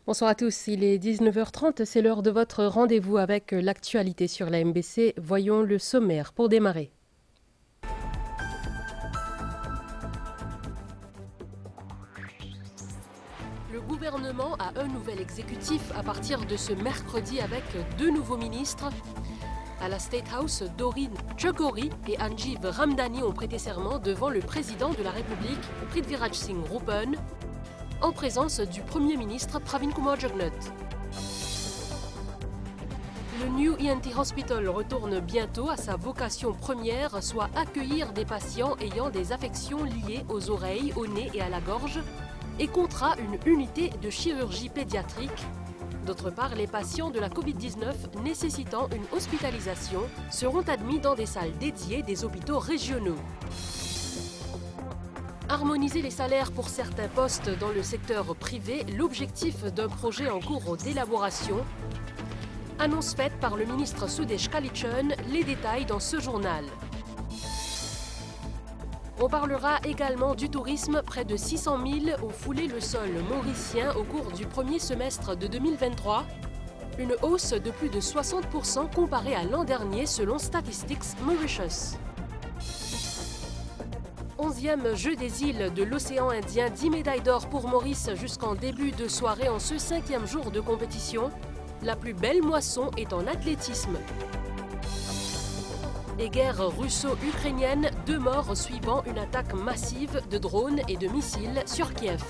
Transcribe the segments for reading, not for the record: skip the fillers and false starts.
Bonsoir à tous, il est 19h30, c'est l'heure de votre rendez-vous avec l'actualité sur la MBC. Voyons le sommaire pour démarrer. Le gouvernement a un nouvel exécutif à partir de ce mercredi avec 2 nouveaux ministres. À la State House, Doreen Chokori et Anjiv Ramdhani ont prêté serment devant le président de la République, Prithviraj Singh Rupan, en présence du Premier ministre Pravin Kumar Jugnauth. Le New ENT Hospital retourne bientôt à sa vocation première, soit accueillir des patients ayant des affections liées aux oreilles, au nez et à la gorge, et comptera une unité de chirurgie pédiatrique. D'autre part, les patients de la Covid-19 nécessitant une hospitalisation seront admis dans des salles dédiées des hôpitaux régionaux. Harmoniser les salaires pour certains postes dans le secteur privé, l'objectif d'un projet en cours d'élaboration. Annonce faite par le ministre Sudesh Kalichun, les détails dans ce journal. On parlera également du tourisme. Près de 600 000 ont foulé le sol mauricien au cours du premier semestre de 2023. Une hausse de plus de 60% comparée à l'an dernier selon Statistics Mauritius. 11e Jeu des îles de l'océan Indien, 10 médailles d'or pour Maurice jusqu'en début de soirée en ce 5e jour de compétition. La plus belle moisson est en athlétisme. Et guerre russo-ukrainienne, 2 morts suivant une attaque massive de drones et de missiles sur Kiev.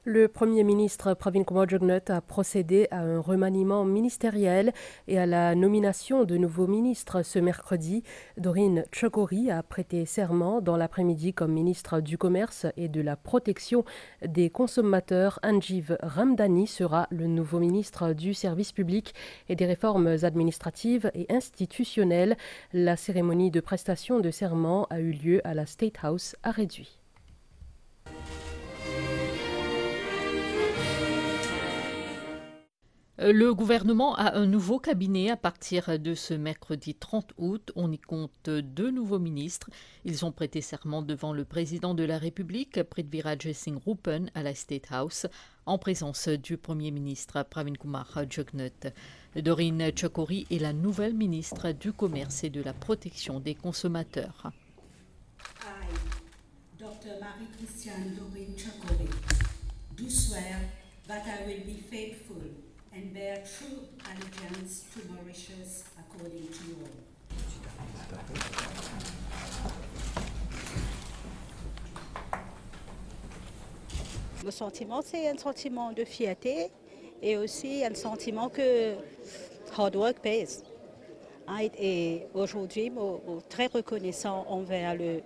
Le Premier ministre Pravin Kumar Jugnauth a procédé à un remaniement ministériel et à la nomination de nouveaux ministres ce mercredi. Doreen Chokori a prêté serment dans l'après-midi comme ministre du Commerce et de la Protection des consommateurs. Anjiv Ramdhani sera le nouveau ministre du Service public et des réformes administratives et institutionnelles. La cérémonie de prestation de serment a eu lieu à la State House à Réduit. Le gouvernement a un nouveau cabinet à partir de ce mercredi 30 août. On y compte 2 nouveaux ministres. Ils ont prêté serment devant le président de la République, Prithviraj Singh Rupan, à la State House, en présence du Premier ministre Pravin Kumar Jugnauth. Doreen Chokori est la nouvelle ministre du Commerce et de la Protection des consommateurs. I, Dr. Marie-Christiane Doreen Chokori, do swear that I will be faithful and bear true allegiance to Mauritius according to law. Le sentiment, c'est un sentiment de fierté et aussi un sentiment que hard work pays. Et aujourd'hui, je suis très reconnaissant envers le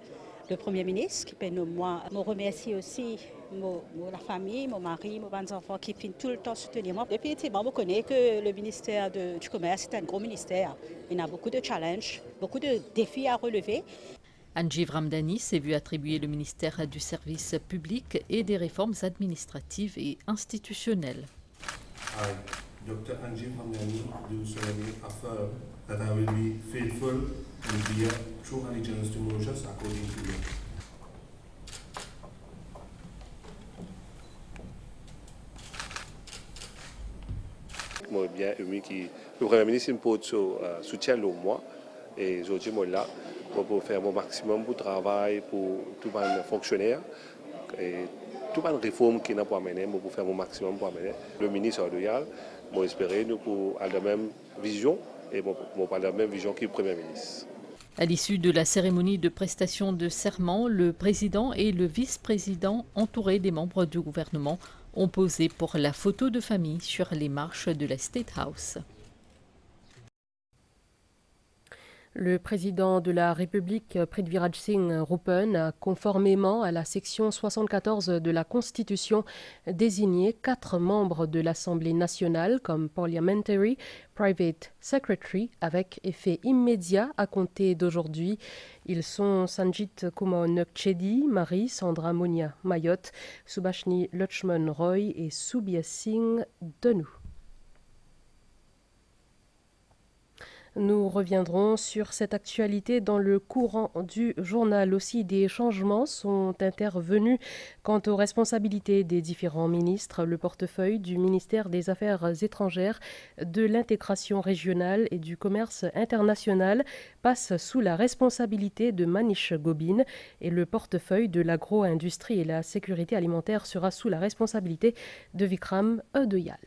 Premier ministre. Moi, je remercie aussi la famille, mon mari, mes enfants qui finissent tout le temps soutenir moi. Définitivement, je connais que le ministère du Commerce est un gros ministère. Il y a beaucoup de challenges, beaucoup de défis à relever. Anjiv Ramdhani s'est vu attribuer le ministère du Service public et des réformes administratives et institutionnelles. I, Dr. Anjiv Ramdhani, do solemnly affirm that I will be faithful and bear true allegiance to Mauritius according to law. Moi, bien aimé que le Premier ministre me soutient le moi et aujourd'hui moi là pour faire mon maximum pour travailler pour tout les fonctionnaires et toute les réforme qui n'a pas amené pour faire mon maximum pour amener le ministre royal. Moi espérer nous pour avoir la même vision et moi pas la même vision que le Premier ministre. À l'issue de la cérémonie de prestation de serment, le président et le vice-président, entourés des membres du gouvernement, ont posé pour la photo de famille sur les marches de la State House. Le président de la République, Prithviraj Singh Rupan, a conformément à la section 74 de la Constitution désigné 4 membres de l'Assemblée nationale comme Parliamentary Private Secretary avec effet immédiat à compter d'aujourd'hui. Ils sont Sanjit Kumar Nokchedi, Marie Sandra Monia Mayot, Subhashni Lutchman Roy et Subia Singh Denou. Nous reviendrons sur cette actualité dans le courant du journal. Aussi, des changements sont intervenus quant aux responsabilités des différents ministres. Le portefeuille du ministère des Affaires étrangères, de l'intégration régionale et du commerce international passe sous la responsabilité de Manish Gobin et le portefeuille de l'agro-industrie et la sécurité alimentaire sera sous la responsabilité de Vikram Dayal.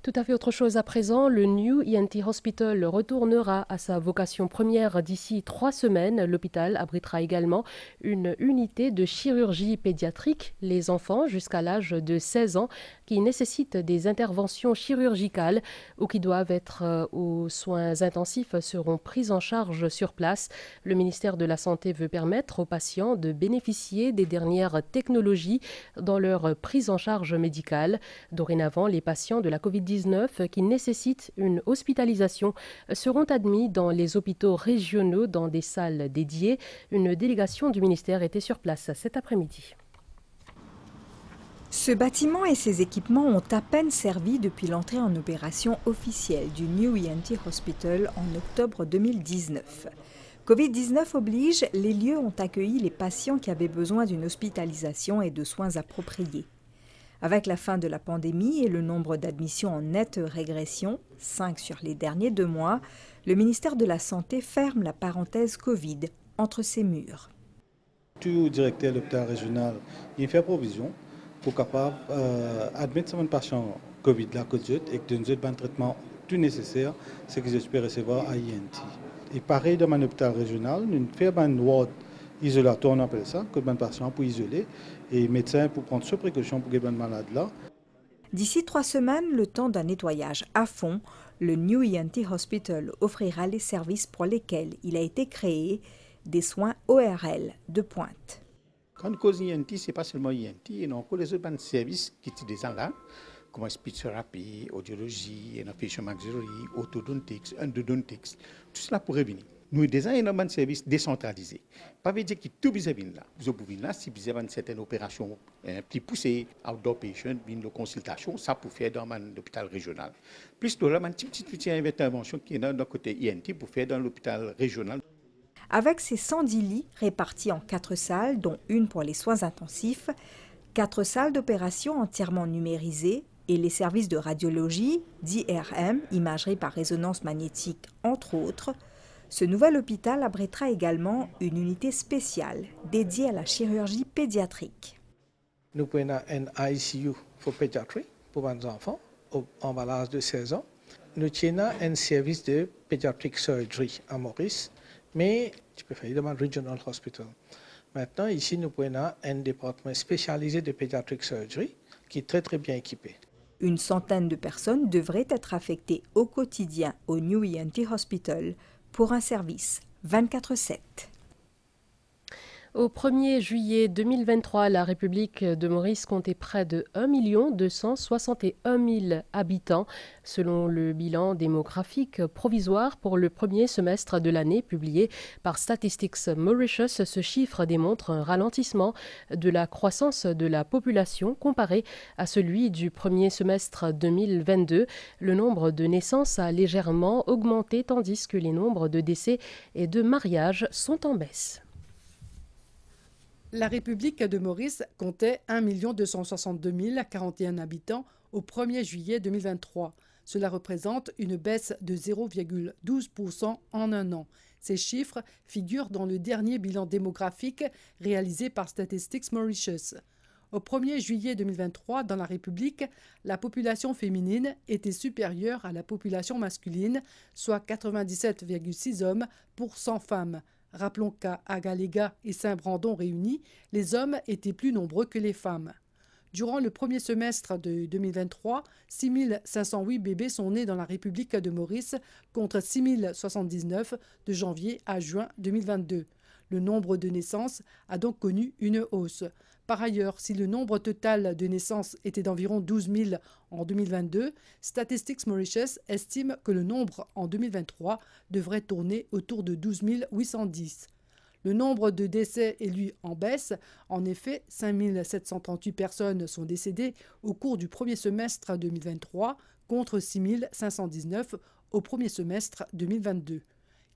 Tout à fait autre chose à présent, le New ENT Hospital retournera à sa vocation première d'ici 3 semaines. L'hôpital abritera également une unité de chirurgie pédiatrique, les enfants jusqu'à l'âge de 16 ans qui nécessitent des interventions chirurgicales ou qui doivent être aux soins intensifs seront prises en charge sur place. Le ministère de la Santé veut permettre aux patients de bénéficier des dernières technologies dans leur prise en charge médicale. Dorénavant, les patients de la COVID-19 qui nécessitent une hospitalisation seront admis dans les hôpitaux régionaux dans des salles dédiées. Une délégation du ministère était sur place cet après-midi. Ce bâtiment et ses équipements ont à peine servi depuis l'entrée en opération officielle du New ENT Hospital en octobre 2019. Covid-19 oblige, les lieux ont accueilli les patients qui avaient besoin d'une hospitalisation et de soins appropriés. Avec la fin de la pandémie et le nombre d'admissions en nette régression, 5 sur les derniers 2 mois, le ministère de la Santé ferme la parenthèse Covid entre ses murs. Tout directeur de l'hôpital régional, il fait provision pour capable admettre un patient Covid là et que nous avons un traitement tout nécessaire, ce qu'ils espèrent recevoir à INT. Et pareil dans mon hôpital régional, nous faisons un ward isolatoire, on appelle ça, que un patient pour isoler et médecin pour prendre ses précautions pour que les malades là. D'ici 3 semaines, le temps d'un nettoyage à fond, le New ENT Hospital offrira les services pour lesquels il a été créé, des soins ORL de pointe. Quand on cause INT, ce n'est pas seulement INT, il y a encore les autres services qui sont des là, comme speech therapy, audiologie, patient auxiliary, orthodontics, endodontics, tout cela pourrait venir. Nous avons un service décentralisé. Pas veut dire que tout est là. Vous pouvez là, si vous avez une certaine opération plus poussée, outdoor patient, une consultation, ça peut faire dans l'hôpital régional. Plus de là, une petite intervention qui est dans le côté INT pour faire dans l'hôpital régional. Avec ses 110 lits répartis en 4 salles, dont une pour les soins intensifs, 4 salles d'opération entièrement numérisées et les services de radiologie, d'IRM, imagerie par résonance magnétique, entre autres, ce nouvel hôpital abritera également une unité spéciale dédiée à la chirurgie pédiatrique. Nous prenons un ICU pour pédiatrie pour les enfants en bas d'âge de 16 ans. Nous tenons un service de pédiatric surgery à Maurice, mais tu peux faire dans le Regional Hospital. Maintenant, ici, nous prenons un département spécialisé de pédiatric surgery qui est très bien équipé. Une centaine de personnes devraient être affectées au quotidien au New ENT Hospital pour un service 24/7. Au 1er juillet 2023, la République de Maurice comptait près de 1 261 000 habitants. Selon le bilan démographique provisoire pour le premier semestre de l'année publié par Statistics Mauritius, ce chiffre démontre un ralentissement de la croissance de la population comparé à celui du premier semestre 2022. Le nombre de naissances a légèrement augmenté tandis que les nombres de décès et de mariages sont en baisse. La République de Maurice comptait 1 262 041 habitants au 1er juillet 2023. Cela représente une baisse de 0,12% en un an. Ces chiffres figurent dans le dernier bilan démographique réalisé par Statistics Mauritius. Au 1er juillet 2023, dans la République, la population féminine était supérieure à la population masculine, soit 97,6 hommes pour 100 femmes. Rappelons qu'à Agaléga et Saint-Brandon réunis, les hommes étaient plus nombreux que les femmes. Durant le premier semestre de 2023, 6 508 bébés sont nés dans la République de Maurice contre 6 079 de janvier à juin 2022. Le nombre de naissances a donc connu une hausse. Par ailleurs, si le nombre total de naissances était d'environ 12 000 en 2022, Statistics Mauritius estime que le nombre en 2023 devrait tourner autour de 12 810. Le nombre de décès est lui en baisse. En effet, 5 738 personnes sont décédées au cours du premier semestre 2023 contre 6 519 au premier semestre 2022.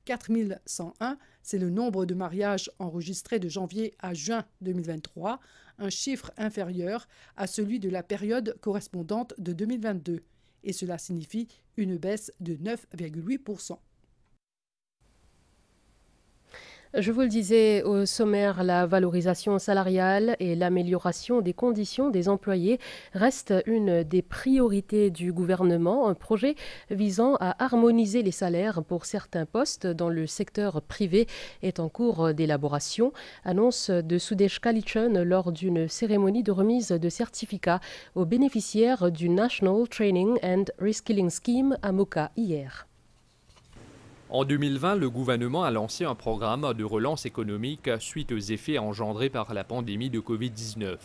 4 101, c'est le nombre de mariages enregistrés de janvier à juin 2023, un chiffre inférieur à celui de la période correspondante de 2022. Et cela signifie une baisse de 9,8%. Je vous le disais au sommaire, la valorisation salariale et l'amélioration des conditions des employés restent une des priorités du gouvernement. Un projet visant à harmoniser les salaires pour certains postes dans le secteur privé est en cours d'élaboration. Annonce de Sudesh Kalichun lors d'une cérémonie de remise de certificats aux bénéficiaires du National Training and Reskilling Scheme à Moka hier. En 2020, le gouvernement a lancé un programme de relance économique suite aux effets engendrés par la pandémie de Covid-19.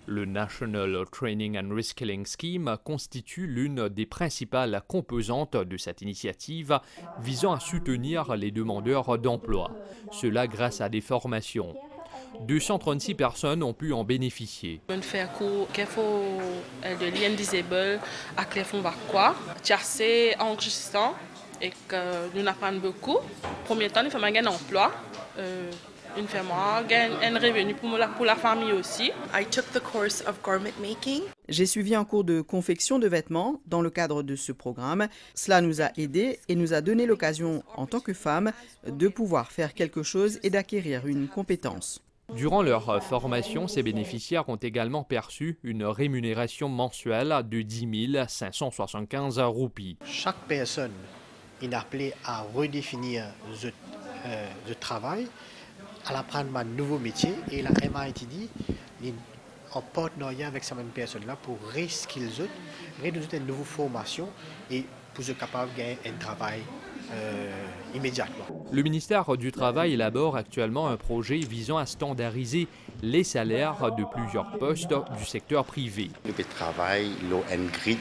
Le National Training and Reskilling Scheme constitue l'une des principales composantes de cette initiative visant à soutenir les demandeurs d'emploi. Cela grâce à des formations. 236 personnes ont pu en bénéficier. On fait un cours de lien disabled à Clermont-Vauquois. C'est assez enrichissant et que nous apprenons beaucoup. Premier temps, nous faisons un emploi. Une femme gagne un revenu pour la famille aussi. I took the course of garment making. J'ai suivi un cours de confection de vêtements dans le cadre de ce programme. Cela nous a aidés et nous a donné l'occasion, en tant que femmes, de pouvoir faire quelque chose et d'acquérir une compétence. Durant leur formation, ces bénéficiaires ont également perçu une rémunération mensuelle de 10 575 roupies. Chaque personne est appelée à redéfinir le travail, à apprendre un nouveau métier et la MITD en partenariat avec ces mêmes personnes-là pour reskiller, réduire une nouvelle formation et pour être capable de gagner un travail immédiatement. Le ministère du Travail élabore actuellement un projet visant à standardiser les salaires de plusieurs postes du secteur privé. Le travail, l'ONGRID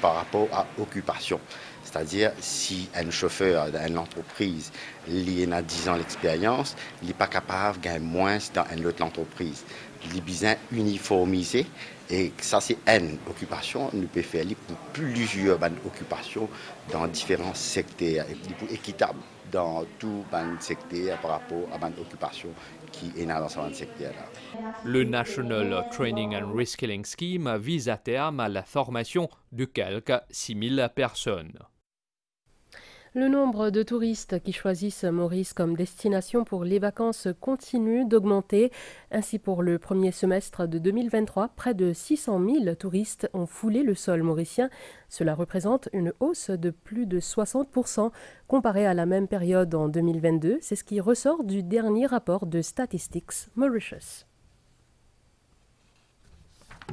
par rapport à l'occupation. C'est-à-dire, si un chauffeur d'une entreprise il a 10 ans d'expérience, il n'est pas capable de gagner moins dans une autre entreprise. Il est besoin uniformisé et ça, c'est une occupation. Nous pouvons faire pour plusieurs occupations dans différents secteurs et pour équitable dans tout secteur par rapport à une occupation qui est dans ce secteur-là. Le National Training and Reskilling Scheme vise à terme à la formation de quelques 6 000 personnes. Le nombre de touristes qui choisissent Maurice comme destination pour les vacances continue d'augmenter. Ainsi, pour le premier semestre de 2023, près de 600 000 touristes ont foulé le sol mauricien. Cela représente une hausse de plus de 60% comparée à la même période en 2022. C'est ce qui ressort du dernier rapport de Statistics Mauritius.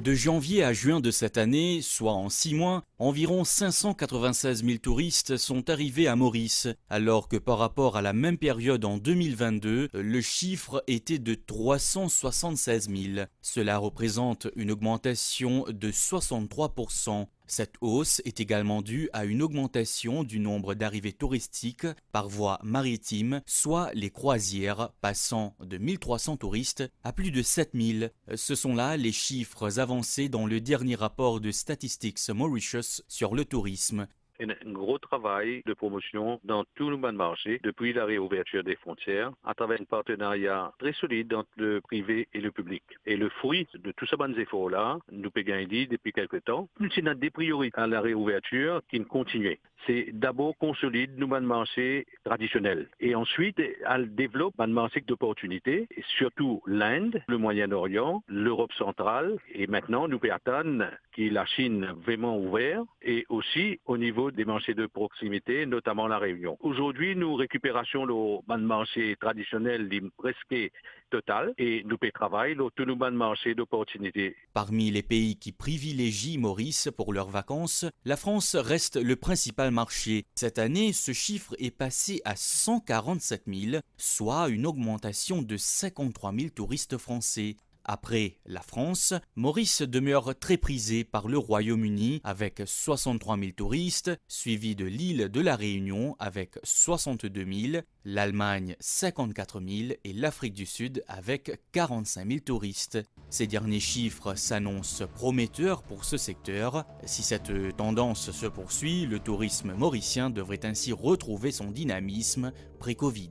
De janvier à juin de cette année, soit en 6 mois, environ 596 000 touristes sont arrivés à Maurice, alors que par rapport à la même période en 2022, le chiffre était de 376 000. Cela représente une augmentation de 63%. Cette hausse est également due à une augmentation du nombre d'arrivées touristiques par voie maritime, soit les croisières passant de 1300 touristes à plus de 7000. Ce sont là les chiffres avancés dans le dernier rapport de Statistics Mauritius sur le tourisme. Un gros travail de promotion dans tout le marché depuis la réouverture des frontières à travers un partenariat très solide entre le privé et le public. Et le fruit de tous ces efforts-là, nous pouvons dire depuis quelque temps, c'est notre des priorités à la réouverture qui continue. C'est d'abord consolider nos marchés traditionnels et ensuite elle développe un marché d'opportunités, surtout l'Inde, le Moyen-Orient, l'Europe centrale et maintenant nous pouvons attendre que la Chine vraiment ouverte et aussi au niveau des marchés de proximité, notamment la Réunion. Aujourd'hui, nous récupérons le marché traditionnel presque total et nous pouvons travailler sur tous nos marchés d'opportunités. Parmi les pays qui privilégient Maurice pour leurs vacances, la France reste le principal marché. Cette année, ce chiffre est passé à 147 000, soit une augmentation de 53 000 touristes français. Après la France, Maurice demeure très prisé par le Royaume-Uni avec 63 000 touristes, suivi de l'île de la Réunion avec 62 000, l'Allemagne 54 000 et l'Afrique du Sud avec 45 000 touristes. Ces derniers chiffres s'annoncent prometteurs pour ce secteur. Si cette tendance se poursuit, le tourisme mauricien devrait ainsi retrouver son dynamisme pré-Covid.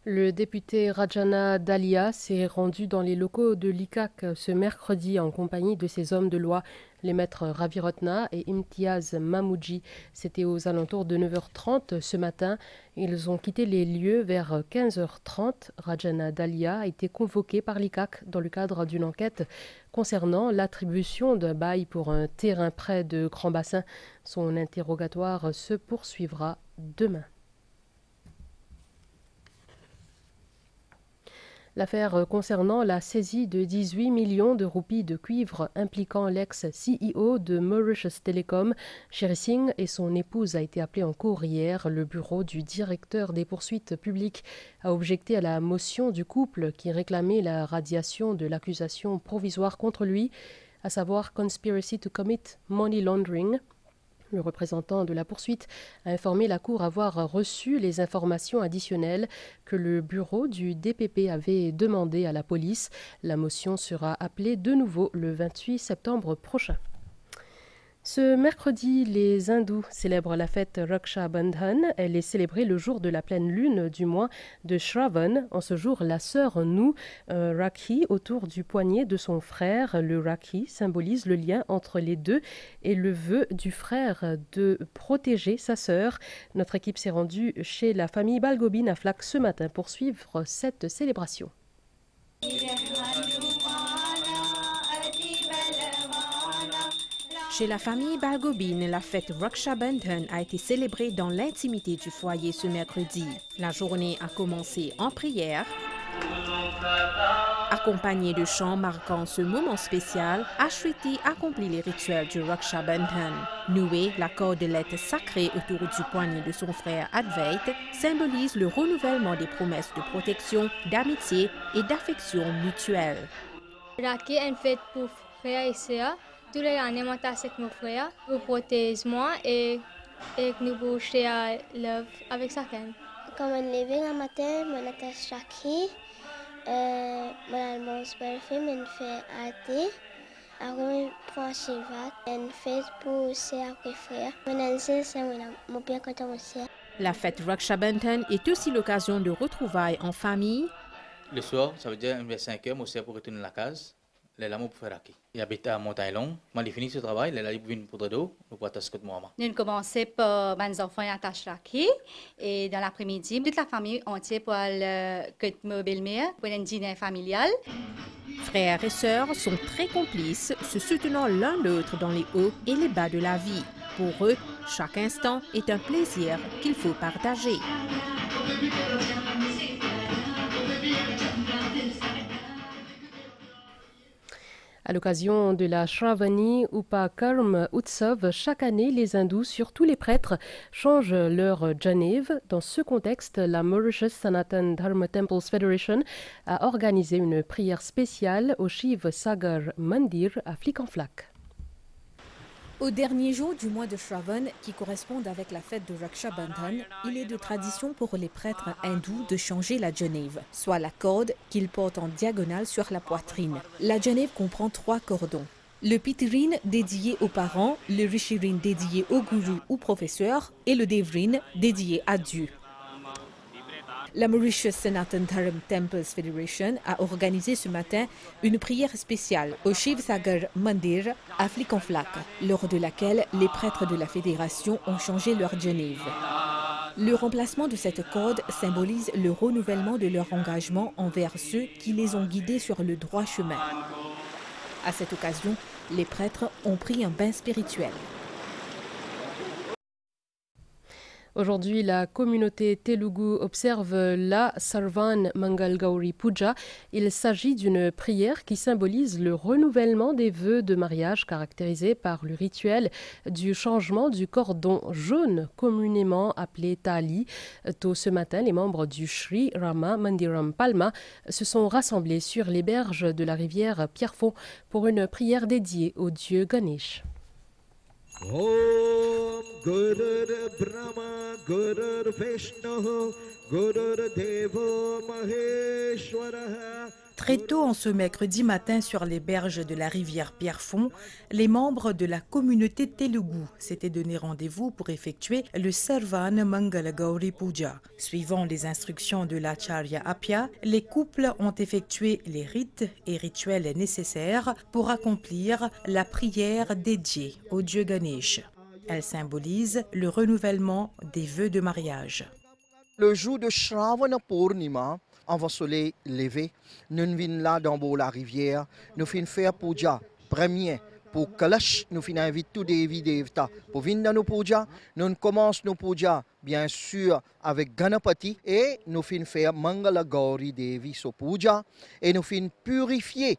Le député Rajana Dahlia s'est rendu dans les locaux de l'ICAC ce mercredi en compagnie de ses hommes de loi, les maîtres Ravi Rotna et Imtiaz Mamouji. C'était aux alentours de 9h30 ce matin. Ils ont quitté les lieux vers 15h30. Rajana Dahlia a été convoqué par l'ICAC dans le cadre d'une enquête concernant l'attribution d'un bail pour un terrain près de Grand Bassin. Son interrogatoire se poursuivra demain. L'affaire concernant la saisie de 18 millions de roupies de cuivre impliquant l'ex-CEO de Mauritius Telecom, Sherry Singh, et son épouse a été appelée en cours hier. Le bureau du directeur des poursuites publiques a objecté à la motion du couple qui réclamait la radiation de l'accusation provisoire contre lui, à savoir Conspiracy to Commit Money Laundering. Le représentant de la poursuite a informé la Cour avoir reçu les informations additionnelles que le bureau du DPP avait demandées à la police. La motion sera appelée de nouveau le 28 septembre prochain. Ce mercredi, les hindous célèbrent la fête Raksha Bandhan. Elle est célébrée le jour de la pleine lune du mois de Shravan. En ce jour, la sœur noue un Rakhi autour du poignet de son frère. Le Rakhi symbolise le lien entre les deux et le vœu du frère de protéger sa sœur. Notre équipe s'est rendue chez la famille Balgobin à Flac ce matin pour suivre cette célébration. Chez la famille Balgobin, la fête Raksha Bandhan a été célébrée dans l'intimité du foyer ce mercredi. La journée a commencé en prière, accompagnée de chants marquant ce moment spécial. Ashriti accomplit les rituels du Raksha Bandhan. Nouer la cordelette sacrée autour du poignet de son frère Advait symbolise le renouvellement des promesses de protection, d'amitié et d'affection mutuelle. Rakhi est une fête pour frère et sœur. Tous les années, moi, avec mon frère, vous protège moi et nous pouvons share love avec chacun. Quand on est levé le matin, on attache Rakhi, on almonce parfum, on fait arrêter, après on prend chivat, on fait pour sœur et frère. On a un bien content aussi. La fête Raksha Bandhan est aussi l'occasion de retrouvailles en famille. Le soir, ça veut dire vers 5 heures, moi aussi pour retourner à la case. Les amours pour faire Rakhi. Il habite à Montagne Longue. Moi, j'ai fini ce travail. Les amours viennent pour de dos. Nous pouvons attacher de moi. Nous commençons par mes enfants attacher Rakhi. Et dans l'après-midi, toute la famille entière pour aller que ma belle-mère pour un dîner familial. Frères et sœurs sont très complices, se soutenant l'un l'autre dans les hauts et les bas de la vie. Pour eux, chaque instant est un plaisir qu'il faut partager. À l'occasion de la Shravani Upakarm Utsav, chaque année, les hindous, surtout les prêtres, changent leur janev. Dans ce contexte, la Mauritius Sanatan Dharma Temples Federation a organisé une prière spéciale au Shiv Sagar Mandir à Flic-en-Flac. Au dernier jour du mois de Shravan, qui correspond avec la fête de Raksha Bandhan, il est de tradition pour les prêtres hindous de changer la janev, soit la corde qu'ils portent en diagonale sur la poitrine. La janev comprend 3 cordons. Le pitirin dédié aux parents, le rishirin dédié au gourou ou professeur et le devrin dédié à Dieu. La Mauritius Sanatan Dharma Temples Federation a organisé ce matin une prière spéciale au Shiv Sagar Mandir à Flic-en-Flac, lors de laquelle les prêtres de la fédération ont changé leur janev. Le remplacement de cette corde symbolise le renouvellement de leur engagement envers ceux qui les ont guidés sur le droit chemin. À cette occasion, les prêtres ont pris un bain spirituel. Aujourd'hui, la communauté Telugu observe la Sarvan Mangal Gauri Puja. Il s'agit d'une prière qui symbolise le renouvellement des vœux de mariage caractérisé par le rituel du changement du cordon jaune, communément appelé Tali. Tôt ce matin, les membres du Sri Rama Mandiram Palma se sont rassemblés sur les berges de la rivière Pierrefonds pour une prière dédiée au dieu Ganesh. Om Gurur Brahma Gurur Vishnu Gurur Devo Maheshwara. Très tôt en ce mercredi matin sur les berges de la rivière Pierrefonds, les membres de la communauté Telugu s'étaient donné rendez-vous pour effectuer le Sarvan Mangala Gauri Puja. Suivant les instructions de l'Acharya Apya, les couples ont effectué les rites et rituels nécessaires pour accomplir la prière dédiée au dieu Ganesh. Elle symbolise le renouvellement des vœux de mariage. Le jour de Shravana Purnima, avant soleil levé, nous venons là dans la rivière, nous finissons faire puja premier pour Kalash, nous finissons inviter tous les Devta pour venir dans nos puja. Nous commençons nos puja bien sûr avec Ganapati et nous finissons faire Mangala Gauri Devi so puja et nous finissons purifier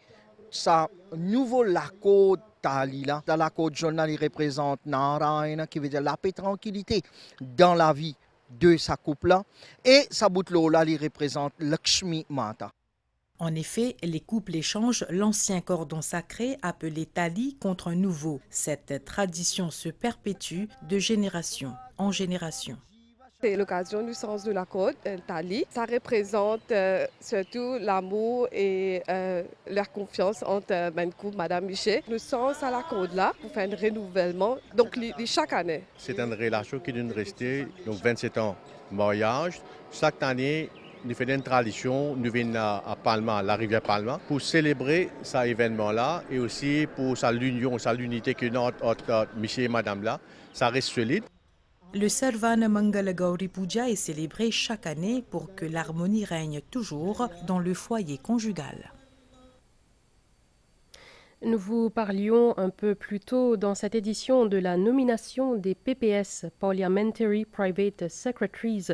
sa nouveau laco Tali là. La laco journal il représente Narayana qui veut dire la paix et tranquillité dans la vie de sa couple-là, et sa boutle-là, il représente Lakshmi Mata. En effet, les couples échangent l'ancien cordon sacré appelé Tali contre un nouveau. Cette tradition se perpétue de génération en génération. C'est l'occasion du sens de la corde, Tali. Ça représente surtout l'amour et leur confiance entre Benkou, Madame Miché. Le sens à la corde là, pour faire un renouvellement, donc chaque année. C'est une relation qui nous reste, donc 27 ans de mariage. Chaque année, nous faisons une tradition, nous venons à Palma, la rivière Palma, pour célébrer cet événement-là et aussi pour l'union, l'unité que notre Miché et Madame là, ça reste solide. Le Sarvan Mangala Gauri Puja est célébré chaque année pour que l'harmonie règne toujours dans le foyer conjugal. Nous vous parlions un peu plus tôt dans cette édition de la nomination des PPS, Parliamentary Private Secretaries.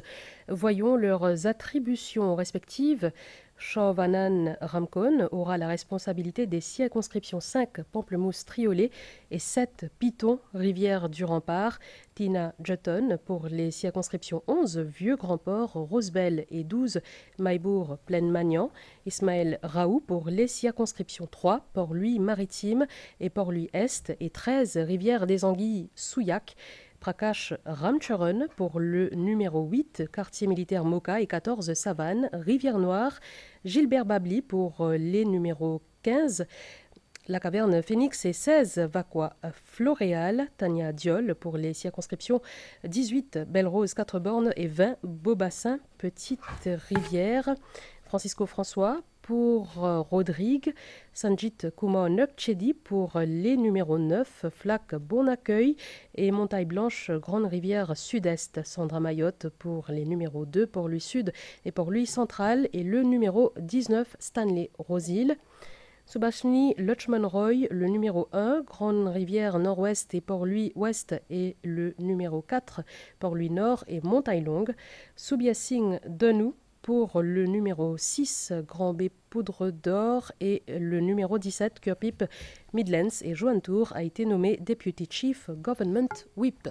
Voyons leurs attributions respectives. Shavanan Ramkon aura la responsabilité des circonscriptions 5 Pamplemousse Triolet et 7 Piton Rivière du Rempart. Tina Jutton pour les circonscriptions 11 Vieux Grand-Port Rosebel et 12 Maïbourg Plaine Magnan. Ismaël Raoult pour les circonscriptions 3 Port-Louis Maritime et Port-Louis Est et 13 Rivière des Anguilles Souillac. Prakash Ramcharan pour le numéro 8, quartier militaire Moka et 14 Savane, Rivière-Noire. Gilbert Babli pour les numéros 15, la caverne Phoenix et 16 Vaqua Floréal. Tania Diol pour les circonscriptions 18 Belle-Rose 4 Bornes et 20 Beaubassin Petite Rivière. Francisco François pour Rodrigue, Sanjit Kumar Nukchedi pour les numéros 9, Flac Bon Accueil et Montagne Blanche Grande Rivière Sud-Est, Sandra Mayotte pour les numéros 2, Port-Louis Sud et Port-Louis Central et le numéro 19, Stanley Rosil. Subhashini Lutchman Roy, le numéro 1, Grande Rivière Nord-Ouest et Port-Louis Ouest et le numéro 4, Port-Louis Nord et Montagne Longue. Subia Singh Danou pour le numéro 6, Grand B Poudre d'Or et le numéro 17, Curpip Midlands et Joan Tour a été nommé Deputy Chief Government Whip.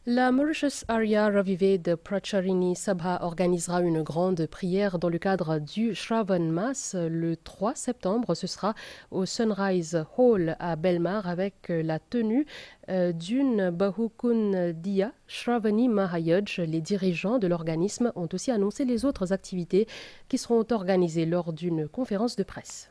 La Mauritius Arya Ravived Pracharini Sabha organisera une grande prière dans le cadre du Shravan Mass le 3 septembre. Ce sera au Sunrise Hall à Belmar avec la tenue d'une Bahukundiya Shravani Mahayaj. Les dirigeants de l'organisme ont aussi annoncé les autres activités qui seront organisées lors d'une conférence de presse.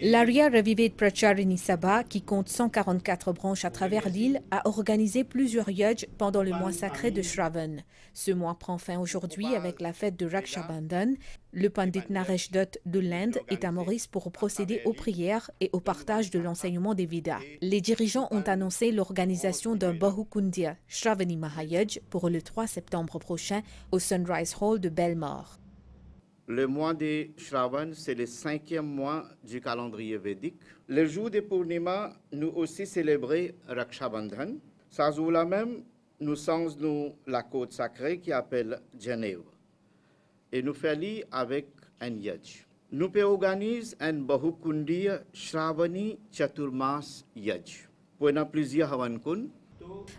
L'Arya Ravived Pracharini Sabha, qui compte 144 branches à travers l'île, a organisé plusieurs yajs pendant le mois sacré de Shravan. Ce mois prend fin aujourd'hui avec la fête de Raksha Bandhan. Le Pandit Naresh Dutt de l'Inde est à Maurice pour procéder aux prières et au partage de l'enseignement des Védas. Les dirigeants ont annoncé l'organisation d'un Bahukundiya Shravani Mahayaj pour le 3 septembre prochain au Sunrise Hall de Belmar. Le mois de Shravan, c'est le 5e mois du calendrier védique. Le jour de Purnima, nous aussi célébrons Raksha Bandhan. Ça jour-là même, nous sommes nous la côte sacrée qui appelle Genève. Et nous faisons avec un yaj. Nous organisons un Bahukundi Shravani Chaturmas Yaj. Pour plusieurs Havankun.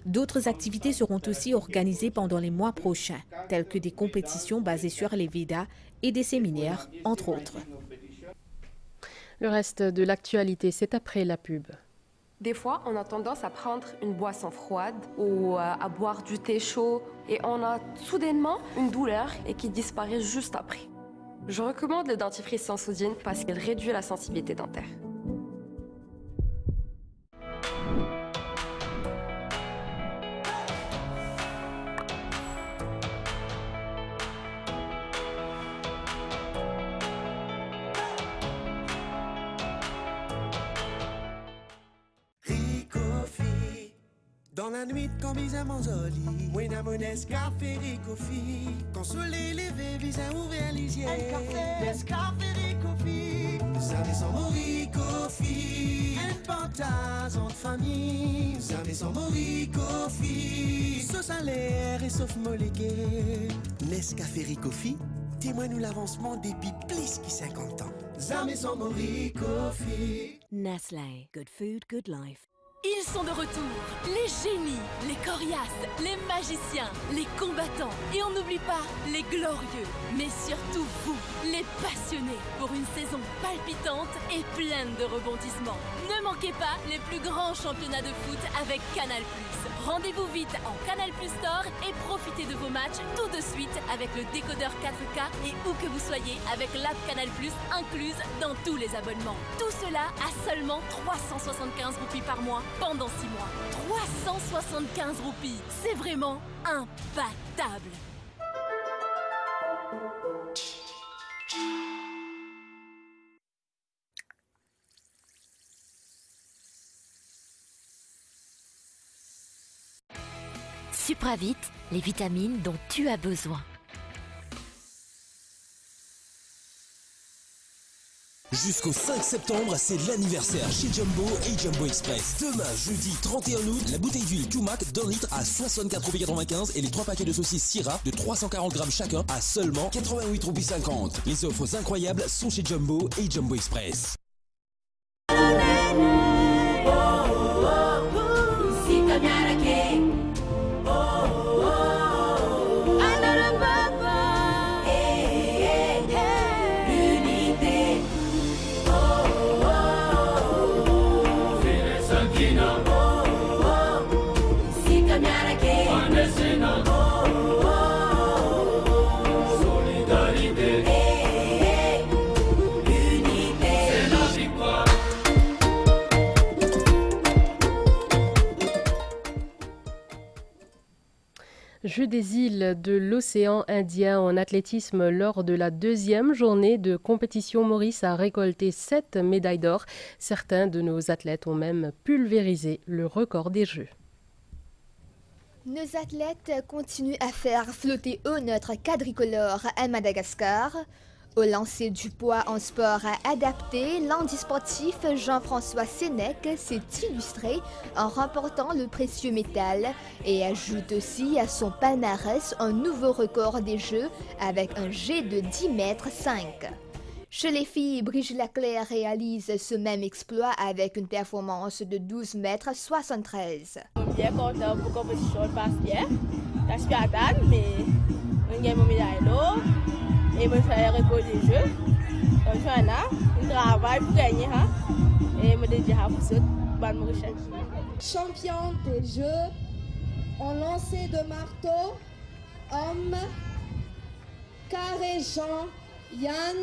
D'autres activités seront aussi organisées pendant les mois prochains, telles que des compétitions basées sur les Védas et des séminaires, entre autres. Le reste de l'actualité, c'est après la pub. Des fois, on a tendance à prendre une boisson froide ou à boire du thé chaud et on a soudainement une douleur et qui disparaît juste après. Je recommande le dentifrice sans sodium parce qu'il réduit la sensibilité dentaire. Dans la nuit, quand visa manzoli, Wena Mones café ricofi. Quand soleil levé, visa ouvert les yeux. Café ricofi. Zame sans moricofi. Un pantas en famille. Zame sans moricofi. Sauce salaire et sauf molégué. Nescafé ricofi. Témoigne l'avancement depuis plus que 50 ans. Zame sans moricofi. Nestlé. Good food, good life. Ils sont de retour, les génies, les coriaces, les magiciens, les combattants et on n'oublie pas les glorieux, mais surtout vous, les passionnés, pour une saison palpitante et pleine de rebondissements. Ne manquez pas les plus grands championnats de foot avec Canal+. Rendez-vous vite en Canal+ Store et profitez de vos matchs tout de suite avec le décodeur 4K et où que vous soyez avec l'app Canal+ incluse dans tous les abonnements. Tout cela à seulement 375 roupies par mois pendant 6 mois. 375 roupies, c'est vraiment imbattable. Supravit, les vitamines dont tu as besoin. Jusqu'au 5 septembre, c'est l'anniversaire chez Jumbo et Jumbo Express. Demain, jeudi 31 août, la bouteille d'huile Q-Mac d'1 litre à 64,95 € et les 3 paquets de saucisses Syrah de 340 grammes chacun à seulement 88,50 €. Les offres incroyables sont chez Jumbo et Jumbo Express. Jeux des îles de l'océan Indien en athlétisme lors de la deuxième journée de compétition. Maurice a récolté 7 médailles d'or. Certains de nos athlètes ont même pulvérisé le record des Jeux. Nos athlètes continuent à faire flotter haut notre quadricolore à Madagascar. Au lancer du poids en sport adapté, l'handisportif Jean-François Sénèque s'est illustré en remportant le précieux métal et ajoute aussi à son palmarès un nouveau record des Jeux avec un jet de 10,5 mètres. Chez les filles, Brigitte Leclerc réalise ce même exploit avec une performance de 12,73 mètres. Bien content pour la compétition passe bien. Je suis à table, mais je gagne mon médaille d'or. Et je fais le record des Jeux. Donc, je travaille pour gagner. Et je me dédie à pour cette bonne recherche. Champion des Jeux en lancer de marteau, homme, Carré Jean Yann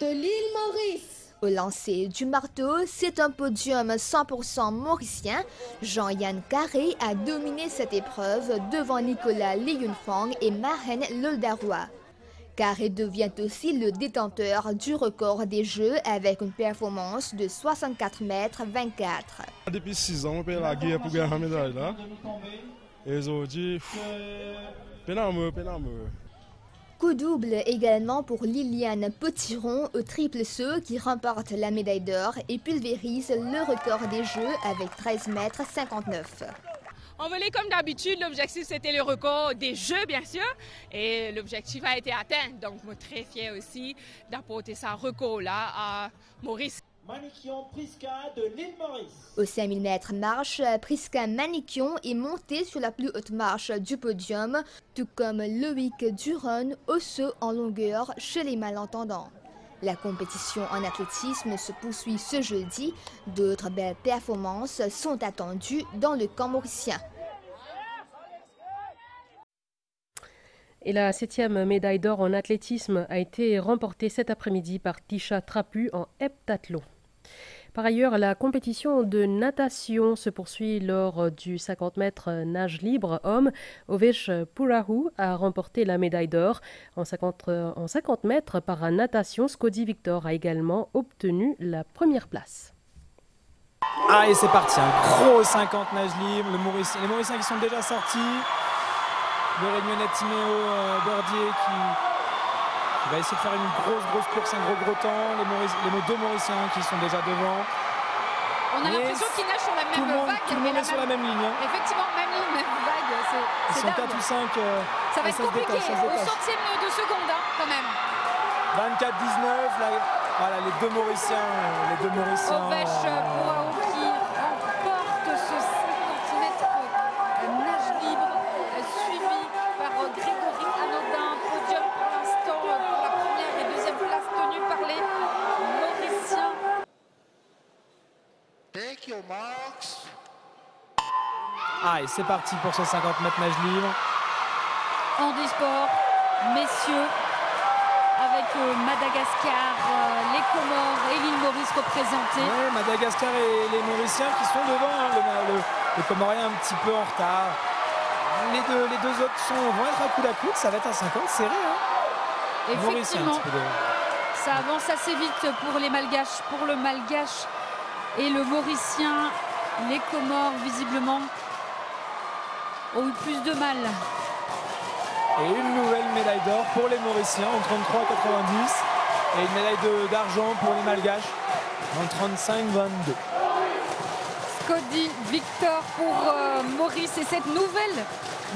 de l'île Maurice. Au lancer du marteau, c'est un podium 100% mauricien. Jean-Yann Carré a dominé cette épreuve devant Nicolas Liyunfong et Maren Loldaroy. Carré devient aussi le détenteur du record des Jeux avec une performance de 64,24 mètres. Depuis 6 ans, on fait la guerre pour gagner la médaille. Et aujourd'hui, pénameux. Coup double également pour Liliane Potiron au triple saut qui remporte la médaille d'or et pulvérise le record des Jeux avec 13,59 mètres. En volée, comme d'habitude, l'objectif c'était le record des Jeux, bien sûr, et l'objectif a été atteint. Donc, je suis très fière aussi d'apporter ce record-là à Maurice. Manikion Priska de l'île Maurice. Au 5000 mètres marche, Priska Manikion est montée sur la plus haute marche du podium, tout comme Loïc Duron au saut en longueur chez les malentendants. La compétition en athlétisme se poursuit ce jeudi. D'autres belles performances sont attendues dans le camp mauricien. Et la 7e médaille d'or en athlétisme a été remportée cet après-midi par Tisha Trapu en heptathlon. Par ailleurs, la compétition de natation se poursuit lors du 50 mètres nage libre homme. Ovesh Purahu a remporté la médaille d'or. En 50 mètres par natation, Scotty Victor a également obtenu la première place. Ah, et c'est parti, un gros 50 nage libre. Les Mauriciens qui sont déjà sortis. Le Réunionnais Timéo Bordier qui va essayer de faire une grosse course, un gros temps. Les deux Mauriciens qui sont déjà devant. On a l'impression qu'ils nagent sur la même vague. Tout le monde est sur la même ligne. Effectivement, même ligne, même vague. Ils sont 4 ou 5. Ça va être compliqué, au centième de seconde quand même. 24-19, là, voilà les deux Mauriciens. Ovesh Purahu qui remporte ce 50 mètres nage libre, suivi par Grégory Anodin. Podium pour l'instant pour la première et deuxième place tenue par les Mauriciens. Take your marks. Ah, et c'est parti pour ce 50 mètres nage libre. Handisport, messieurs, avec Madagascar, les Comores et l'île Maurice représentés. Ouais, Madagascar et les Mauriciens qui sont devant, le Comorien un petit peu en retard. Les deux autres vont être à coude à coude, ça va être un 50 serré. Hein. Effectivement, ça avance assez vite pour les Malgaches, pour le Malgache et le Mauricien. Les Comores, visiblement, ont eu plus de mal. Et une nouvelle médaille d'or pour les Mauriciens en 33,90 et une médaille d'argent pour les Malgaches en 35,22. Scotty Victor pour Maurice et cette nouvelle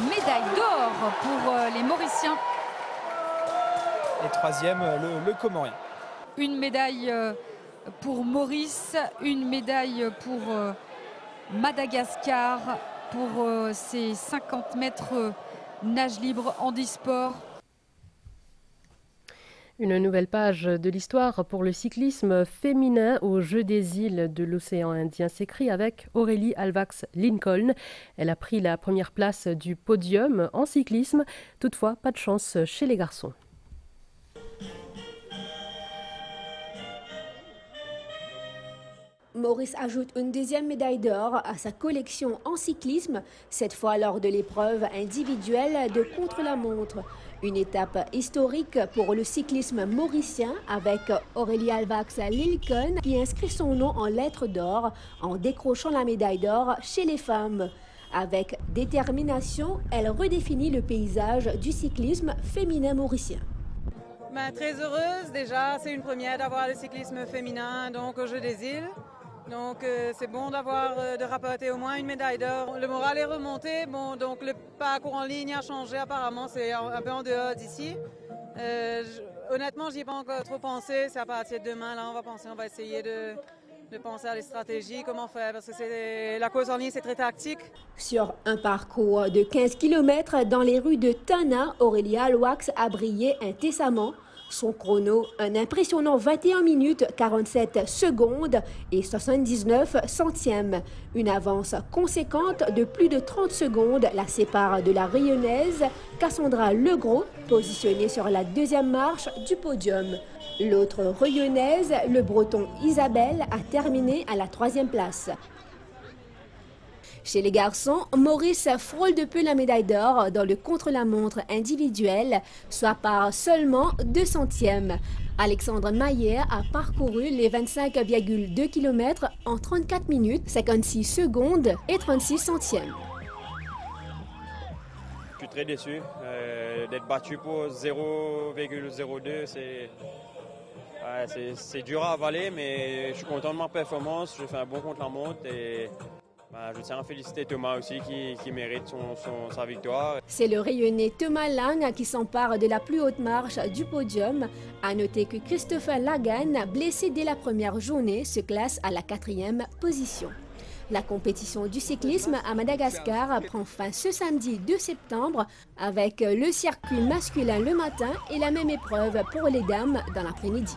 médaille d'or pour les Mauriciens. Et troisième, le Comorien. Une médaille pour Maurice, une médaille pour Madagascar pour ces 50 mètres nage libre handisport. Une nouvelle page de l'histoire pour le cyclisme féminin aux Jeux des îles de l'océan Indien s'écrit avec Aurélie Alvax-Lincoln. Elle a pris la première place du podium en cyclisme. Toutefois, pas de chance chez les garçons. Maurice ajoute une deuxième médaille d'or à sa collection en cyclisme, cette fois lors de l'épreuve individuelle de contre-la-montre. Une étape historique pour le cyclisme mauricien avec Aurélie Alvax-Lincoln qui inscrit son nom en lettres d'or en décrochant la médaille d'or chez les femmes. Avec détermination, elle redéfinit le paysage du cyclisme féminin mauricien. Très heureuse déjà, c'est une première d'avoir le cyclisme féminin donc aux Jeux des îles. Donc c'est bon de rapporter au moins une médaille d'or. Le moral est remonté, bon, donc le parcours en ligne a changé apparemment, c'est un peu en dehors d'ici. Honnêtement, j'y ai pas encore trop pensé, c'est à partir de demain, là on va essayer de penser à des stratégies, comment faire, parce que la course en ligne c'est très tactique. Sur un parcours de 15 km dans les rues de Tana, Aurélie Alvax a brillé incessamment. Son chrono, un impressionnant 21 minutes 47 secondes et 79 centièmes. Une avance conséquente de plus de 30 secondes la sépare de la Rayonnaise Cassandra Legros, positionnée sur la deuxième marche du podium. L'autre Rayonnaise, le Breton Isabelle, a terminé à la troisième place. Chez les garçons, Maurice frôle de peu la médaille d'or dans le contre-la-montre individuel, soit par seulement 2 centièmes. Alexandre Maillet a parcouru les 25,2 km en 34 minutes, 56 secondes et 36 centièmes. Je suis très déçu d'être battu pour 0,02. C'est dur à avaler, mais je suis content de ma performance. J'ai fait un bon contre-la-montre et Je tiens à féliciter Thomas aussi qui mérite sa victoire. C'est le rayonné Thomas Lang qui s'empare de la plus haute marche du podium. À noter que Christopher Lagan, blessé dès la première journée, se classe à la 4e position. La compétition du cyclisme à Madagascar prend fin ce samedi 2 septembre avec le circuit masculin le matin et la même épreuve pour les dames dans l'après-midi.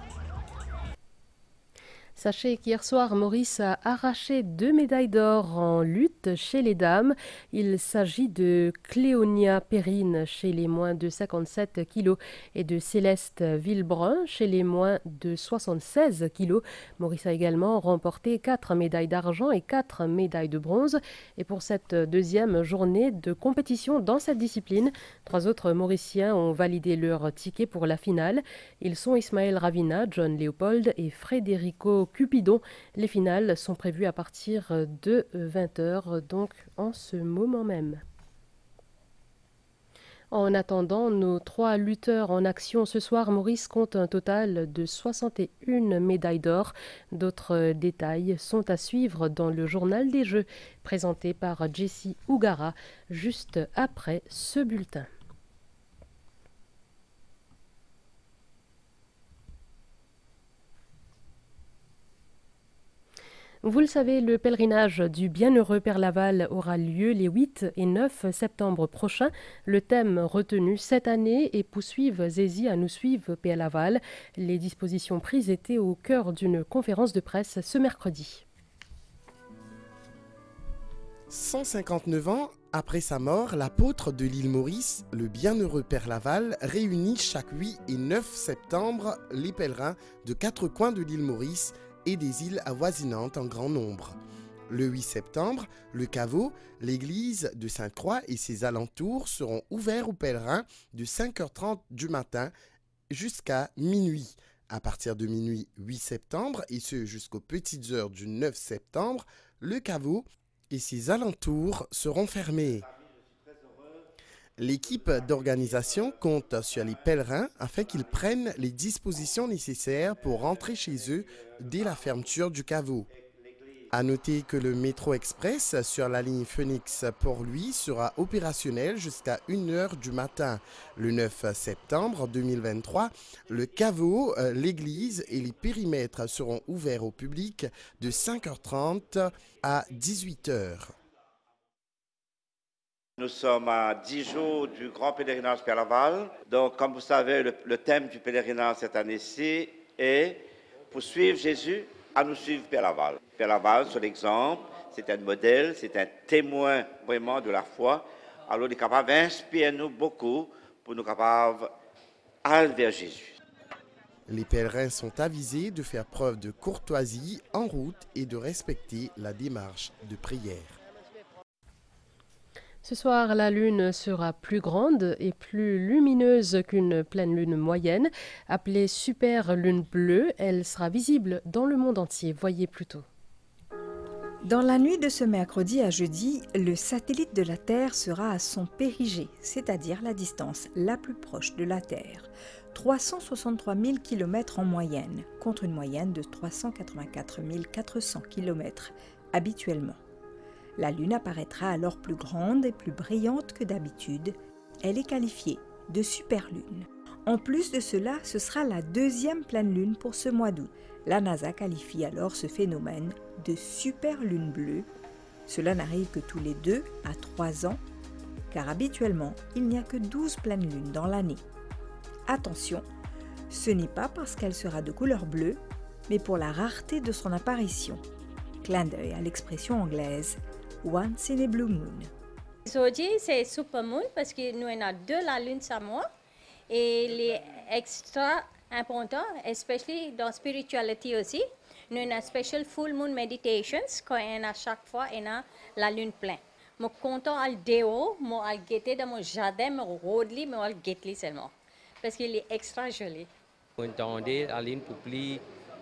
Sachez qu'hier soir, Maurice a arraché 2 médailles d'or en lutte chez les dames. Il s'agit de Cléonia Perrine chez les moins de 57 kg et de Céleste Villebrun chez les moins de 76 kg. Maurice a également remporté 4 médailles d'argent et 4 médailles de bronze. Et pour cette deuxième journée de compétition dans cette discipline, 3 autres Mauriciens ont validé leur ticket pour la finale. Ils sont Ismaël Ravina, John Léopold et Federico Cupidon. Les finales sont prévues à partir de 20h, donc en ce moment même. En attendant nos 3 lutteurs en action ce soir, Maurice compte un total de 61 médailles d'or. D'autres détails sont à suivre dans le journal des Jeux, présenté par Jessie Ougara, juste après ce bulletin. Vous le savez, le pèlerinage du Bienheureux Père Laval aura lieu les 8 et 9 septembre prochains. Le thème retenu cette année est « Poursuivre Zézi à nous suivre Père Laval ». Les dispositions prises étaient au cœur d'une conférence de presse ce mercredi. 159 ans après sa mort, l'apôtre de l'île Maurice, le Bienheureux Père Laval, réunit chaque 8 et 9 septembre les pèlerins de 4 coins de l'île Maurice et des îles avoisinantes en grand nombre. Le 8 septembre, le caveau, l'église de Sainte-Croix et ses alentours seront ouverts aux pèlerins de 5h30 du matin jusqu'à minuit. À partir de minuit 8 septembre, et ce jusqu'aux petites heures du 9 septembre, le caveau et ses alentours seront fermés. L'équipe d'organisation compte sur les pèlerins afin qu'ils prennent les dispositions nécessaires pour rentrer chez eux dès la fermeture du caveau. À noter que le métro express sur la ligne Phoenix-Port-Louis sera opérationnel jusqu'à 1h du matin. Le 9 septembre 2023, le caveau, l'église et les périmètres seront ouverts au public de 5h30 à 18h. Nous sommes à 10 jours du grand pèlerinage Père Laval. Donc, comme vous savez, le thème du pèlerinage cette année-ci est « Pour suivre Jésus, à nous suivre Père Laval ». Père Laval, c'est l'exemple, c'est un modèle, c'est un témoin vraiment de la foi. Alors, il est capable d'inspirer nous beaucoup pour nous capables d'aller vers Jésus. Les pèlerins sont avisés de faire preuve de courtoisie en route et de respecter la démarche de prière. Ce soir, la lune sera plus grande et plus lumineuse qu'une pleine lune moyenne. Appelée super lune bleue, elle sera visible dans le monde entier. Voyez plutôt. Dans la nuit de ce mercredi à jeudi, le satellite de la Terre sera à son périgée, c'est-à-dire la distance la plus proche de la Terre. 363 000 km en moyenne, contre une moyenne de 384 400 km habituellement. La Lune apparaîtra alors plus grande et plus brillante que d'habitude. Elle est qualifiée de superlune. En plus de cela, ce sera la deuxième pleine lune pour ce mois d'août. La NASA qualifie alors ce phénomène de superlune bleue. Cela n'arrive que tous les 2 à 3 ans, car habituellement, il n'y a que 12 pleines lunes dans l'année. Attention, ce n'est pas parce qu'elle sera de couleur bleue, mais pour la rareté de son apparition. Clin d'œil à l'expression anglaise « Once in a blue moon ». Aujourd'hui, c'est super moon parce que nous avons 2 la lune sur moi et les extra importants, especially dans la spiritualité aussi, nous avons une special full moon meditations quand on a chaque fois on a la lune pleine. Je suis content de déo, je suis guetté dans mon jardin, je suis mais je guette seulement parce qu'il est extra joli. On entendait la lune pour plus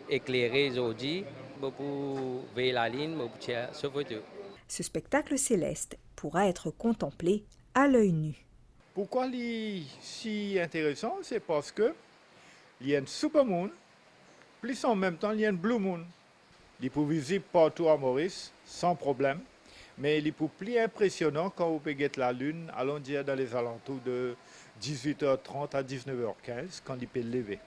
éclairer aujourd'hui, pour voir la lune, pour faire photo. Ce spectacle céleste pourra être contemplé à l'œil nu. Pourquoi il est si intéressant? C'est parce que il y a une super moon, plus en même temps il y a une blue moon. Il est visible partout à Maurice, sans problème. Mais il est plus impressionnant quand vous payez la Lune, allons dire dans les alentours de 18h30 à 19h15, quand il peut lever.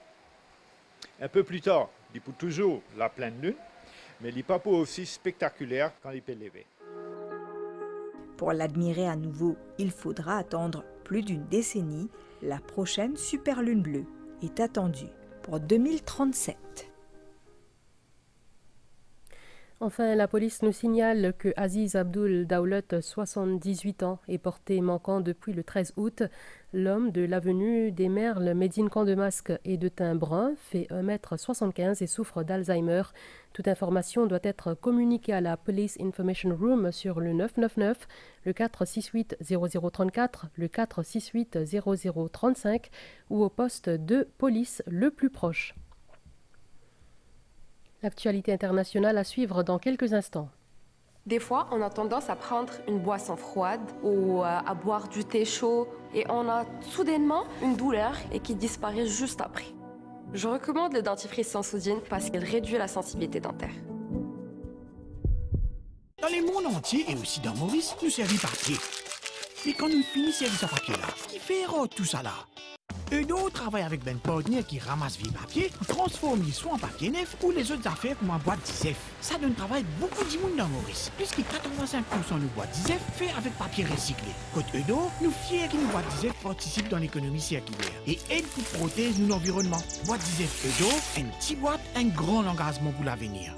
Un peu plus tard, il peut toujours la pleine Lune, mais il n'est pas aussi spectaculaire quand il peut lever. Pour l'admirer à nouveau, il faudra attendre plus d'une décennie. La prochaine superlune bleue est attendue pour 2037. Enfin, la police nous signale que Aziz Abdul Dawlat, 78 ans, est porté manquant depuis le 13 août. L'homme de l'avenue des Merles, Médine Camp de Masque et de teint brun, fait 1,75 m et souffre d'Alzheimer. Toute information doit être communiquée à la Police Information Room sur le 999, le 468 0034, le 468 0035 ou au poste de police le plus proche. L'actualité internationale à suivre dans quelques instants. Des fois, on a tendance à prendre une boisson froide ou à boire du thé chaud et on a soudainement une douleur et qui disparaît juste après. Je recommande le dentifrice sans sodium parce qu'il réduit la sensibilité dentaire. Dans le monde entier et aussi dans Maurice, nous servons papier. Mais quand nous finissons servir ce papier-là, qui fait tout ça là? Eudo travaille avec Ben partenaire qui ramasse vieux papier, transforme les soit en papier neuf ou les autres affaires comme en boîte d'ISEF. Ça donne travail beaucoup de monde dans Maurice, puisque 85% de boîtes d'ISEF fait avec papier recyclé. Côté Eudo, nous fiers que nos boîtes d'ISEF participent dans l'économie circulaire et aident pour protéger notre environnement. Boîte d'ISEF Eudo, une petite boîte, un grand engagement pour l'avenir.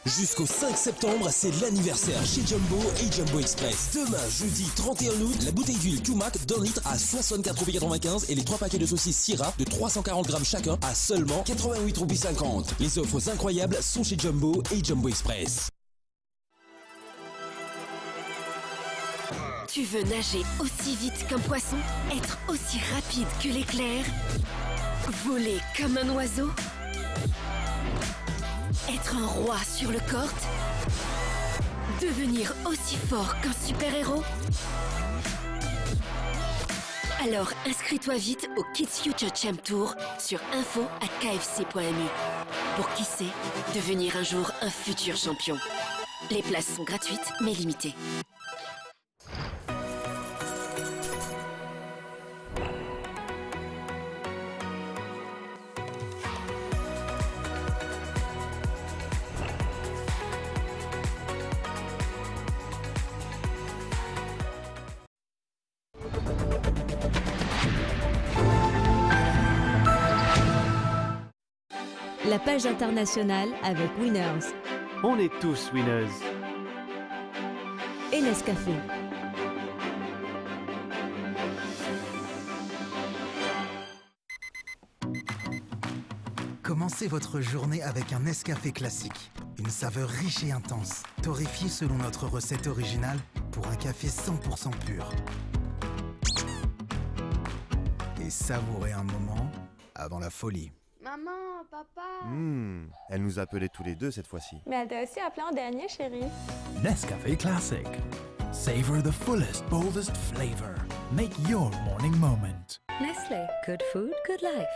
Jusqu'au 5 septembre, c'est l'anniversaire chez Jumbo et Jumbo Express. Demain, jeudi 31 août, la bouteille d'huile Q-Mac d'un litre à 64,95 € et les 3 paquets de saucisses Syrah de 340 grammes chacun à seulement 88,50 €. Les offres incroyables sont chez Jumbo et Jumbo Express. Tu veux nager aussi vite qu'un poisson, être aussi rapide que l'éclair, voler comme un oiseau, être un roi sur le court, devenir aussi fort qu'un super-héros. Alors inscris-toi vite au Kids Future Champ Tour sur info@kfc.mu. Pour qui sait, devenir un jour un futur champion. Les places sont gratuites mais limitées. La page internationale avec Winners. On est tous winners. Et Nescafé. Commencez votre journée avec un Nescafé classique. Une saveur riche et intense, torréfiée selon notre recette originale pour un café 100% pur. Et savourez un moment avant la folie. Maman, papa. Elle nous appelait tous les deux cette fois-ci. Mais elle t'a aussi appelé en dernier, chérie. Nescafé Classic. Savor the fullest, boldest flavor. Make your morning moment. Nestlé. Good food, good life.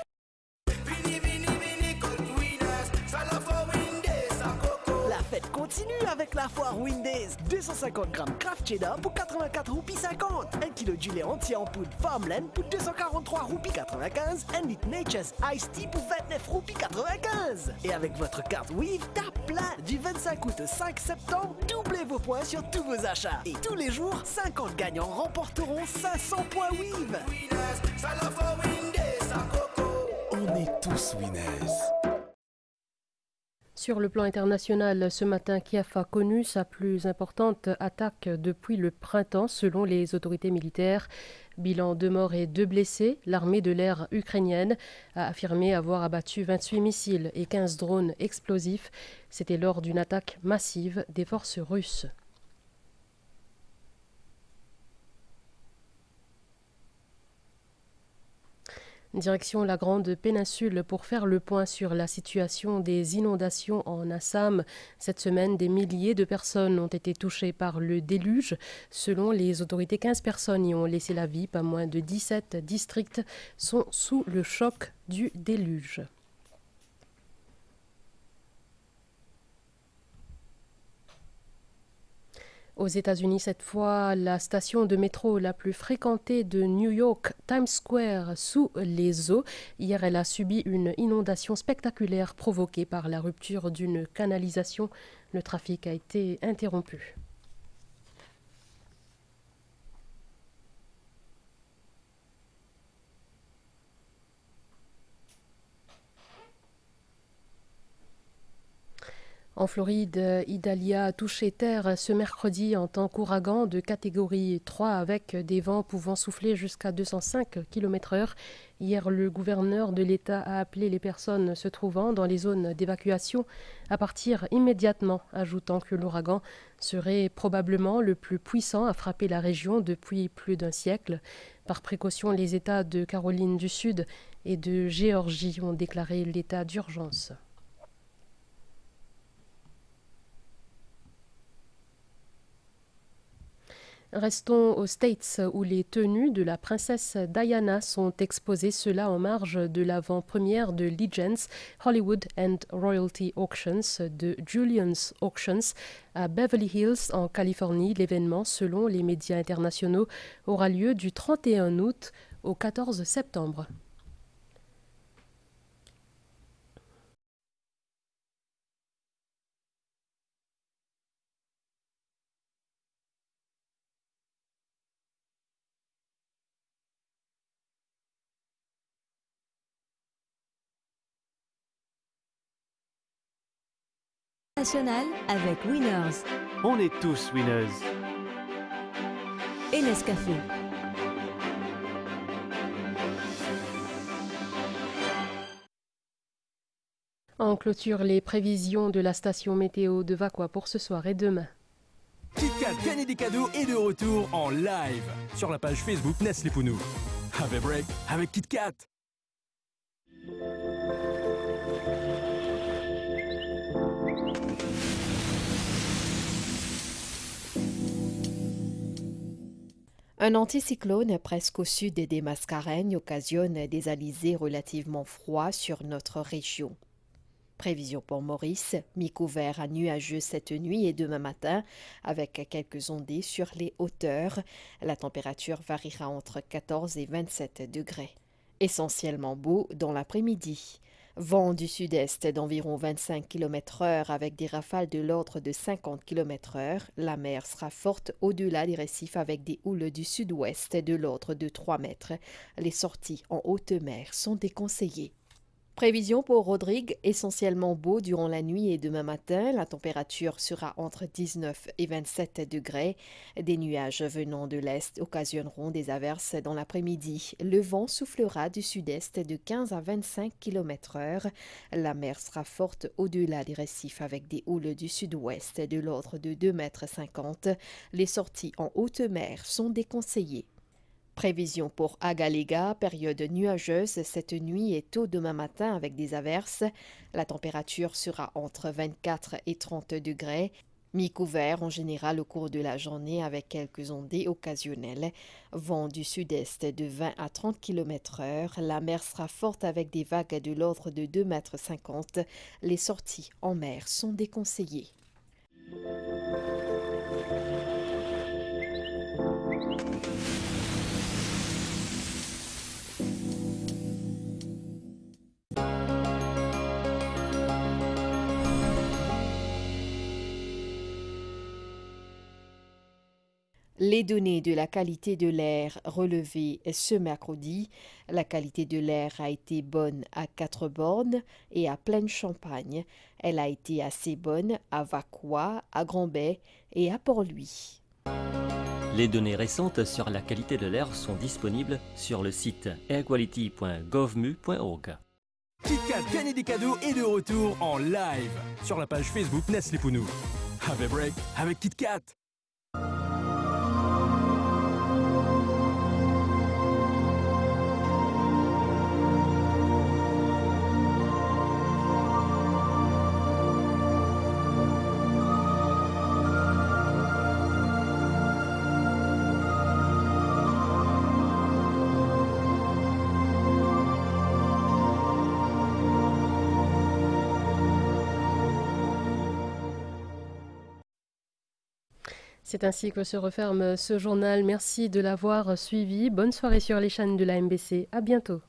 La fête continue avec la foire Windays. 250 grammes Kraft Cheddar pour 84 roupies 50. 1 kg du lait entier en poudre Farmland pour 243 roupies 95. 1 litre Nature's Iced Tea pour 29 roupies 95. Et avec votre carte Weave, tape plein. Du 25 août au 5 septembre, doublez vos points sur tous vos achats. Et tous les jours, 50 gagnants remporteront 500 points Weave. On est tous winners. Sur le plan international, ce matin, Kiev a connu sa plus importante attaque depuis le printemps, selon les autorités militaires. Bilan 2 morts et 2 blessés. L'armée de l'air ukrainienne a affirmé avoir abattu 28 missiles et 15 drones explosifs. C'était lors d'une attaque massive des forces russes. Direction la Grande Péninsule pour faire le point sur la situation des inondations en Assam. Cette semaine, des milliers de personnes ont été touchées par le déluge. Selon les autorités, 15 personnes y ont laissé la vie. Pas moins de 17 districts sont sous le choc du déluge. Aux États-Unis, cette fois, la station de métro la plus fréquentée de New York, Times Square, sous les eaux. Hier, elle a subi une inondation spectaculaire provoquée par la rupture d'une canalisation. Le trafic a été interrompu. En Floride, Idalia a touché terre ce mercredi en tant qu'ouragan de catégorie 3 avec des vents pouvant souffler jusqu'à 205 km/h. Hier, le gouverneur de l'État a appelé les personnes se trouvant dans les zones d'évacuation à partir immédiatement, ajoutant que l'ouragan serait probablement le plus puissant à frapper la région depuis plus d'un siècle. Par précaution, les États de Caroline du Sud et de Géorgie ont déclaré l'état d'urgence. Restons aux States où les tenues de la princesse Diana sont exposées, cela en marge de l'avant-première de Legends Hollywood and Royalty Auctions de Julian's Auctions à Beverly Hills en Californie. L'événement, selon les médias internationaux, aura lieu du 31 août au 14 septembre. National avec Winners. On est tous winners. Et Nescafé. En clôture, les prévisions de la station météo de Vaqua pour ce soir et demain. KitKat gagner des cadeaux est de retour en live sur la page Facebook Nestlé Pounou. Have a break avec KitKat. Un anticyclone presque au sud des Mascareignes occasionne des alizés relativement froids sur notre région. Prévision pour Maurice, mi-couvert à nuageux cette nuit et demain matin, avec quelques ondées sur les hauteurs. La température variera entre 14 et 27 degrés. Essentiellement beau dans l'après-midi. Vent du sud-est d'environ 25 km/h avec des rafales de l'ordre de 50 km/h. La mer sera forte au-delà des récifs avec des houles du sud-ouest de l'ordre de 3 mètres. Les sorties en haute mer sont déconseillées. Prévision pour Rodrigue, essentiellement beau durant la nuit et demain matin. La température sera entre 19 et 27 degrés. Des nuages venant de l'est occasionneront des averses dans l'après-midi. Le vent soufflera du sud-est de 15 à 25 km/h. La mer sera forte au-delà des récifs avec des houles du sud-ouest de l'ordre de 2,50 m. Les sorties en haute mer sont déconseillées. Prévision pour Agalega, période nuageuse cette nuit et tôt demain matin avec des averses. La température sera entre 24 et 30 degrés. Mi-couvert en général au cours de la journée avec quelques ondées occasionnelles. Vent du sud-est de 20 à 30 km/h. La mer sera forte avec des vagues de l'ordre de 2,50 m. Les sorties en mer sont déconseillées. Les données de la qualité de l'air relevées ce mercredi. La qualité de l'air a été bonne à 4 bornes et à Plaine-Champagne. Elle a été assez bonne à Vaqua, à Grand-Bay et à Port-Louis. Les données récentes sur la qualité de l'air sont disponibles sur le site airquality.govmu.org. KitKat gagner des cadeaux est de retour en live sur la page Facebook Nestlé Pounou. Have a break avec KitKat. C'est ainsi que se referme ce journal. Merci de l'avoir suivi. Bonne soirée sur les chaînes de la MBC. À bientôt.